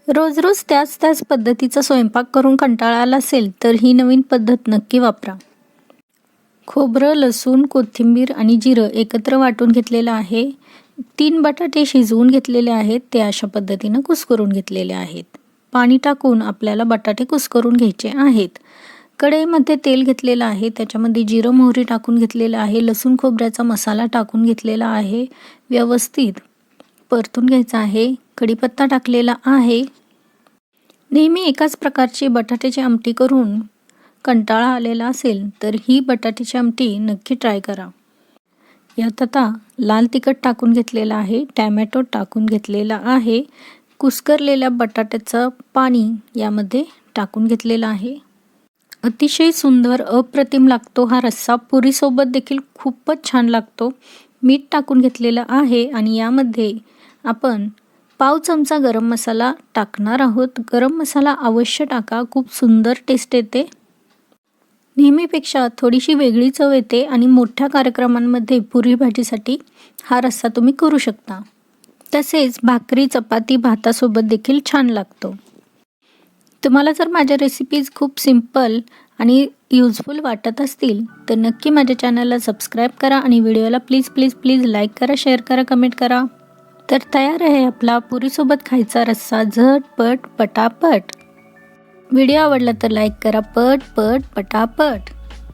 रोज रोज त्याच पद्धतीचा स्वयंपाक करून कंटाळा आला असेल तर ही नवीन पद्धत नक्की वापरा. खोबरं, लसूण, कोथिंबीर आणि जिरं एकत्र वाटून घेतलेलं आहे. 3 बटाटे शिजवून घेतलेले आहेत, ते अशा पद्धतीनं कुस्करून घेतलेले आहेत. पाणी टाकून आपल्याला बटाटे कुस्करून घ्यायचे आहेत. कढईमध्ये तेल घेतलेलं आहे, त्याच्यामध्ये जिरं मोहरी टाकून घेतलेलं आहे. लसूण खोबऱ्याचा मसाला टाकून घेतलेला आहे. व्यवस्थित परतून घ्यायचा आहे. कढीपत्ता टाकलेला आहे. नेहमी एकाच प्रकारची बटाट्याची आमटी करून कंटाळा आलेला असेल तर ही बटाट्याची आमटी नक्की ट्राय करा. यात आता लाल तिखट टाकून घेतलेलं आहे, टॅमॅटो टाकून घेतलेला आहे, कुस्करलेल्या बटाट्याचं पाणी यामध्ये टाकून घेतलेलं आहे. अतिशय सुंदर अप्रतिम लागतो हा रस्सा. पुरीसोबत देखील खूपच छान लागतो. मीठ टाकून घेतलेलं आहे आणि यामध्ये आपण पाव चमचा गरम मसाला टाकणार आहोत. गरम मसाला अवश्य टाका, खूप सुंदर टेस्ट येते. नेहमीपेक्षा थोडीशी वेगळी चव येते आणि मोठ्या कार्यक्रमांमध्ये पुरी भाजीसाठी हा रस्सा तुम्ही करू शकता. तसेच भाकरी, चपाती, भातासोबत देखील छान लागतो. तुम्हाला जर माझ्या रेसिपीज खूप सिंपल आणि युजफुल वाटत असतील तर नक्की माझ्या चॅनलला सबस्क्राईब करा आणि व्हिडिओला प्लीज लाईक करा, शेअर करा, कमेंट करा. तर तयार आहे आपला पुरीसोबत खायचा रस्सा झटपट पटापट. व्हिडिओ आवडला तर लाईक करा पटापट.